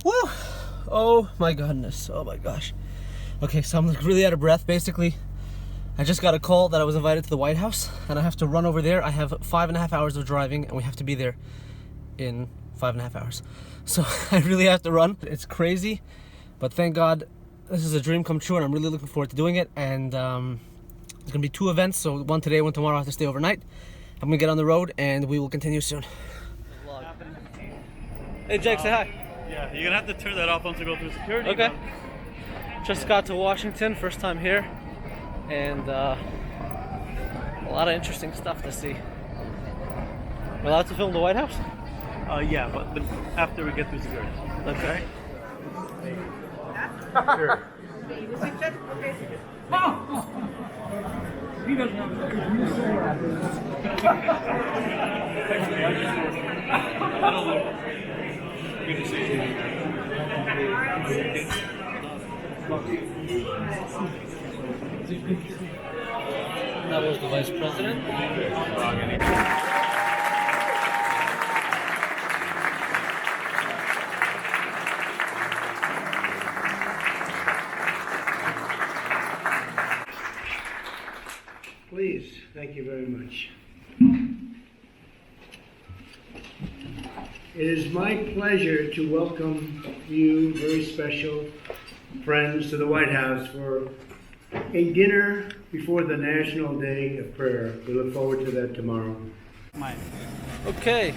Woo! Oh my goodness. Oh my gosh. Okay, so I'm like really out of breath. Basically, I just got a call that I was invited to the White House and I have to run over there. I have 5.5 hours of driving and we have to be there in 5.5 hours. So I really have to run. It's crazy, but thank God this is a dream come true and I'm really looking forward to doing it. And there's gonna be 2 events, so one today, one tomorrow. I have to stay overnight. I'm gonna get on the road and we will continue soon. Hey Jake, say hi. Yeah, you're gonna have to turn that off once we go through security. Okay. Just got to Washington, first time here, and a lot of interesting stuff to see. We're allowed to film the White House? Yeah, but after we get through security. Okay. Sure. He doesn't have Good to see you. That was the Vice President. Please, thank you very much. It is my pleasure to welcome you, very special friends, to the White House for a dinner before the National Day of Prayer. We look forward to that tomorrow. Mine. Okay.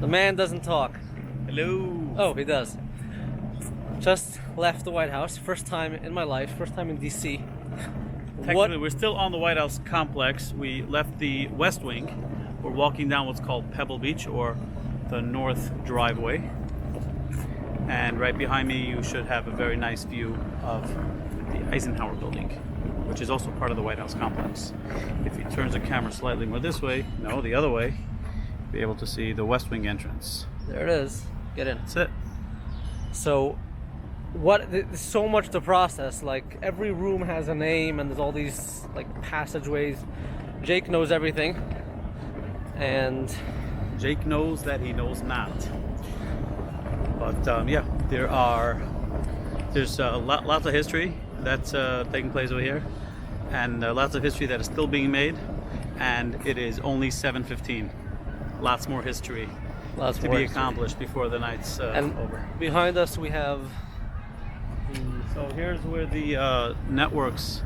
The man doesn't talk. Hello. Oh, he does. Just left the White House. First time in my life. First time in DC. Technically, we're still on the White House complex. We left the West Wing. We're walking down what's called Pebble Beach, or the North Driveway. And right behind me, you should have a very nice view of the Eisenhower Building, which is also part of the White House complex. If he turns the camera slightly more this way, no, the other way, you'll be able to see the West Wing entrance. There it is. Get in. That's it. So, there's so much to process. Like, every room has a name and there's all these, like, passageways. Jake knows everything. And Jake knows that he knows not. But yeah, there's lots of history that's taking place over here, and lots of history that is still being made, and it is only 7:15. Lots more history to be accomplished before the night's over. Behind us we have... So here's where the networks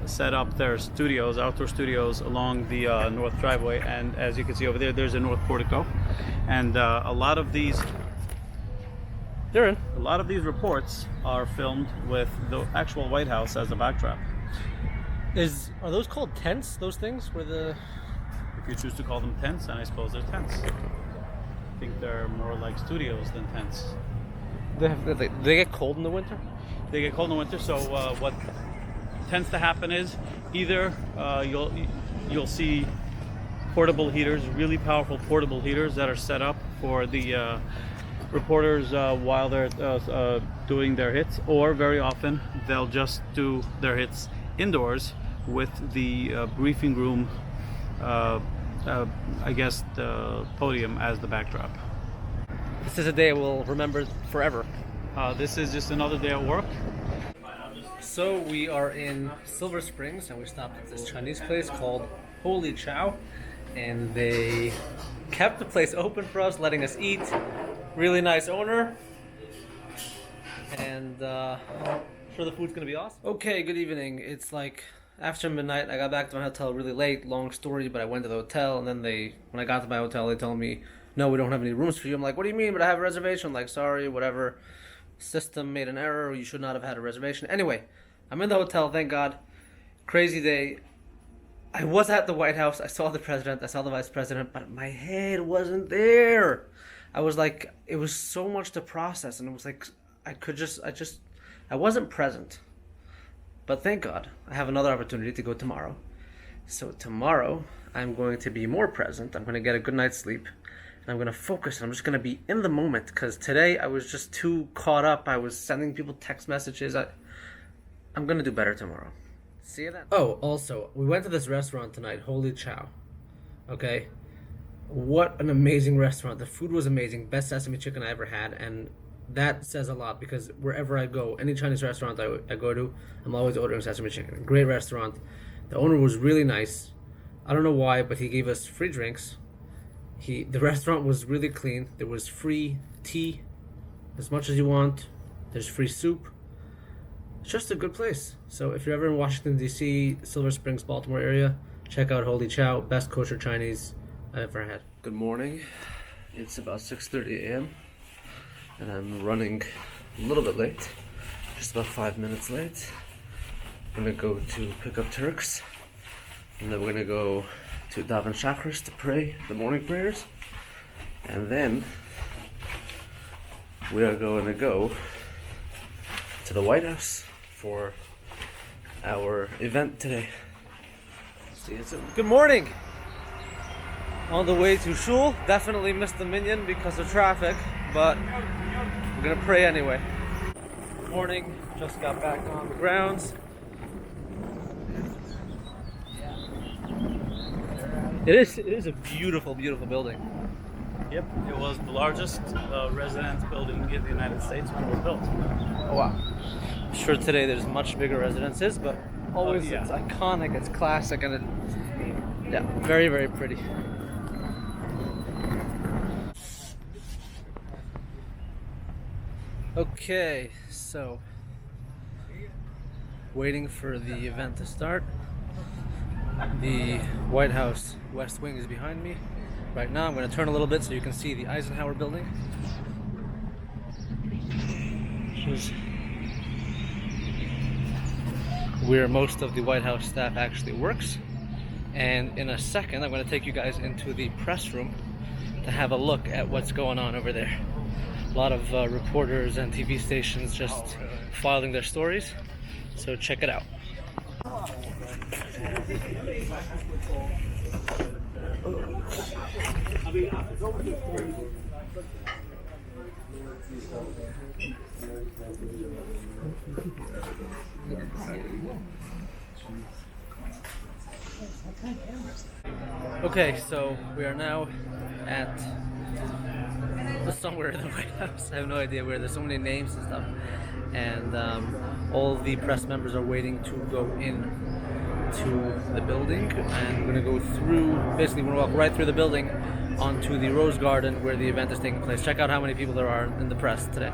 set up their studios, outdoor studios along the north driveway, and as you can see over there, there's a north portico, and a lot of these reports are filmed with the actual White House as a backdrop. Are those called tents? Those things where the... If you choose to call them tents, and I suppose they're tents. I think they're more like studios than tents. They get cold in the winter? They get cold in the winter, so what tends to happen is either you'll see portable heaters, really powerful portable heaters that are set up for the reporters while they're doing their hits, or very often they'll just do their hits indoors with the briefing room, I guess the podium as the backdrop. This is a day we'll remember forever. This is just another day at work. So we are in Silver Springs and we stopped at this Chinese place called Holy Chow, and they kept the place open for us, letting us eat. Really nice owner, and I'm sure the food's gonna be awesome. Okay, good evening. It's like after midnight. I got back to my hotel really late. Long story, but I went to the hotel, and then when I got to my hotel, they told me, no, we don't have any rooms for you. I'm like, what do you mean? But I have a reservation. I'm like, sorry, whatever. System made an error. You should not have had a reservation. Anyway, I'm in the hotel, thank God. Crazy day. I was at the White House. I saw the president. I saw the vice president, but my head wasn't there. I was like, it was so much to process, and it was like, I wasn't present. But thank God, I have another opportunity to go tomorrow. So tomorrow, I'm going to be more present. I'm going to get a good night's sleep. And I'm going to focus. I'm just going to be in the moment. Because today, I was just too caught up. I was sending people text messages. I'm going to do better tomorrow. See you then. Oh, also, we went to this restaurant tonight, Holy Chow. Okay? What an amazing restaurant. The food was amazing. Best sesame chicken I ever had. And that says a lot because wherever I go, any Chinese restaurant I go to, I'm always ordering sesame chicken. Great restaurant. The owner was really nice. I don't know why, but he gave us free drinks. The restaurant was really clean. There was free tea as much as you want. There's free soup. It's just a good place. So if you're ever in Washington, D.C., Silver Springs, Baltimore area, check out Holy Chow. Best kosher Chinese I've ever had. Good morning. It's about 6:30 a.m. and I'm running a little bit late. Just about 5 minutes late. I'm gonna go to pick up Turx, and then we're gonna go to Daven Shachris to pray the morning prayers, and then we are going to go to the White House for our event today. See you soon. Good morning. On the way to shul, definitely missed the minyan because of traffic, but we're gonna pray anyway. Good morning. Just got back on the grounds. It is a beautiful, beautiful building. Yep, it was the largest residence building in the United States when it was built. Oh wow. I'm sure today there's much bigger residences, but always yeah. It's iconic, it's classic, and yeah, very, very pretty. Okay, so waiting for the event to start. The White House West Wing is behind me. Right now I'm going to turn a little bit so you can see the Eisenhower building, which is where most of the White House staff actually works. And in a second I'm going to take you guys into the press room to have a look at what's going on over there. A lot of reporters and TV stations just filing their stories, so check it out. Okay, so we are now at somewhere in the White House. I have no idea where. There's so many names and stuff, and all the press members are waiting to go in to the building, and we're gonna go through. Basically, we're gonna walk right through the building onto the Rose Garden where the event is taking place. Check out how many people there are in the press today.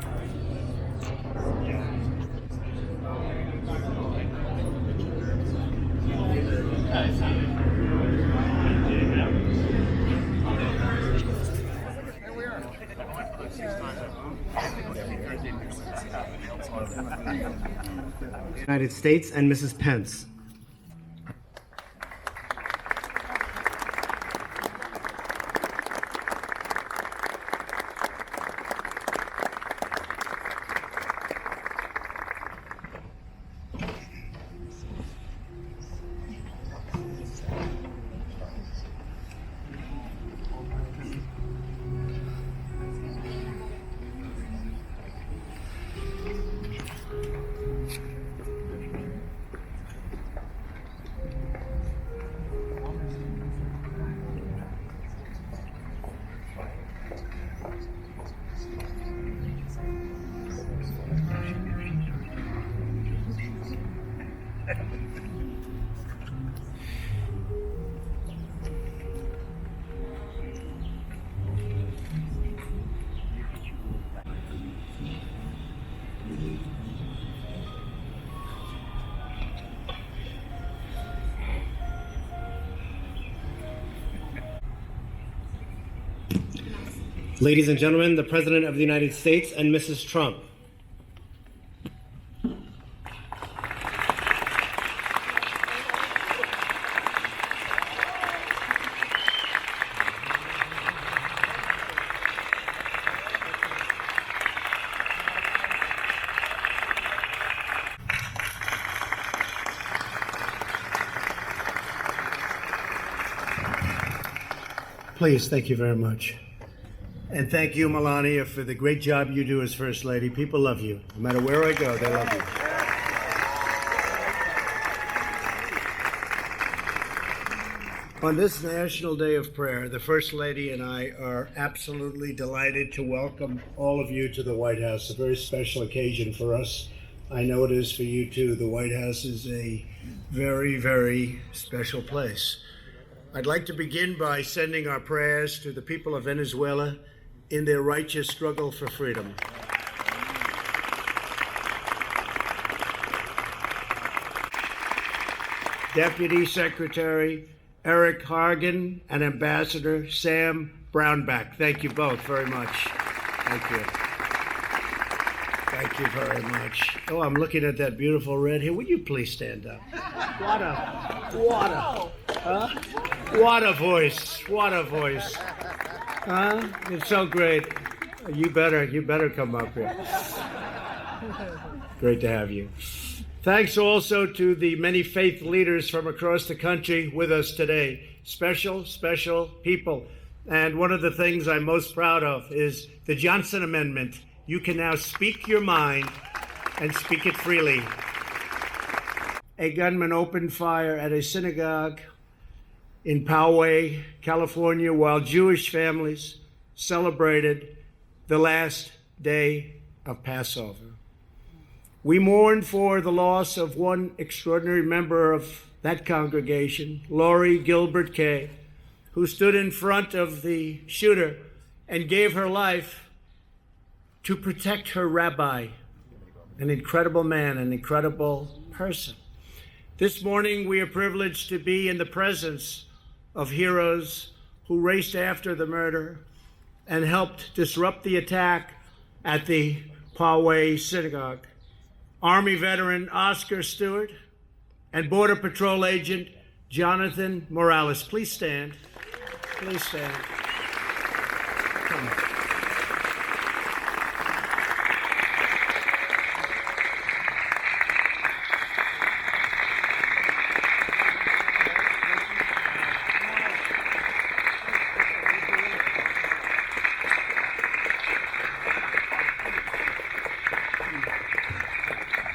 United States and Mrs. Pence. Ladies and gentlemen, the President of the United States and Mrs. Trump. Please, thank you very much. And thank you, Melania, for the great job you do as First Lady. People love you. No matter where I go, they love you. On this National Day of Prayer, the First Lady and I are absolutely delighted to welcome all of you to the White House, a very special occasion for us. I know it is for you too. The White House is a very, very special place. I'd like to begin by sending our prayers to the people of Venezuela in their righteous struggle for freedom. Deputy Secretary Eric Hargan and Ambassador Sam Brownback. Thank you both very much. Thank you. Thank you very much. Oh, I'm looking at that beautiful red here. Would you please stand up? What a voice. What a voice. Huh? It's so great. You better come up here. Great to have you. Thanks also to the many faith leaders from across the country with us today. Special, special people. And one of the things I'm most proud of is the Zionce Amendment. You can now speak your mind and speak it freely. A gunman opened fire at a synagogue in Poway, California, while Jewish families celebrated the last day of Passover. We mourn for the loss of one extraordinary member of that congregation, Lori Gilbert Kay, who stood in front of the shooter and gave her life to protect her rabbi, an incredible man, an incredible person. This morning, we are privileged to be in the presence of heroes who raced after the murder and helped disrupt the attack at the Poway Synagogue. Army veteran Oscar Stewart and Border Patrol agent Jonathan Morales. Please stand. Please stand. Come on.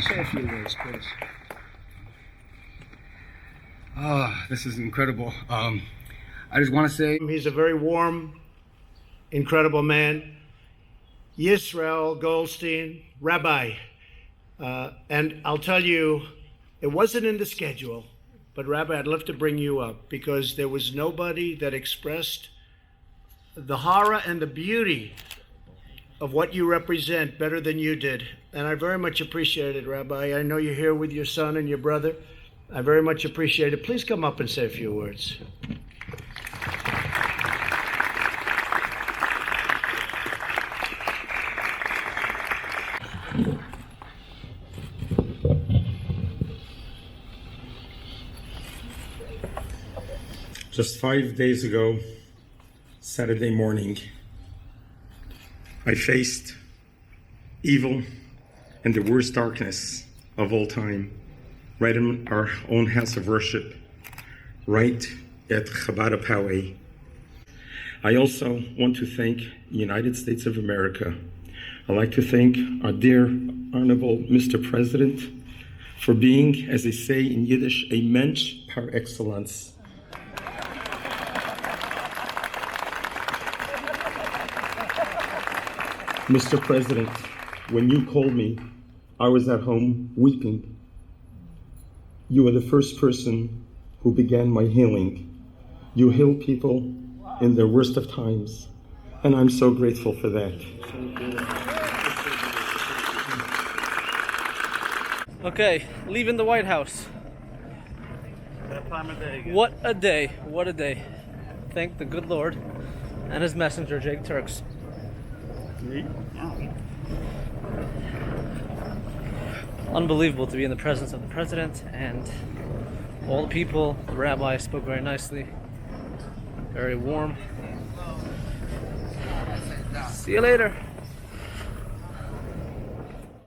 Say a few words, please. This is incredible. I just want to say He's a very warm, incredible man. Yisrael Goldstein, Rabbi. And I'll tell you, it wasn't in the schedule, but Rabbi, I'd love to bring you up because there was nobody that expressed the horror and the beauty of what you represent better than you did. And I very much appreciate it, Rabbi. I know you're here with your son and your brother. I very much appreciate it. Please come up and say a few words. Just 5 days ago, Saturday morning, I faced evil and the worst darkness of all time, right in our own house of worship, right at Chabad Poway. I also want to thank the United States of America. I'd like to thank our dear, honorable Mr. President for being, as they say in Yiddish, a Mensch par excellence. Mr. President, when you called me, I was at home weeping. You were the first person who began my healing. You heal people in their worst of times, and I'm so grateful for that. Okay, leaving the White House. That time of day again. What a day, what a day. Thank the good Lord and his messenger, Jake Turx. Unbelievable to be in the presence of the president and all the people. The rabbi spoke very nicely, very warm. See you later.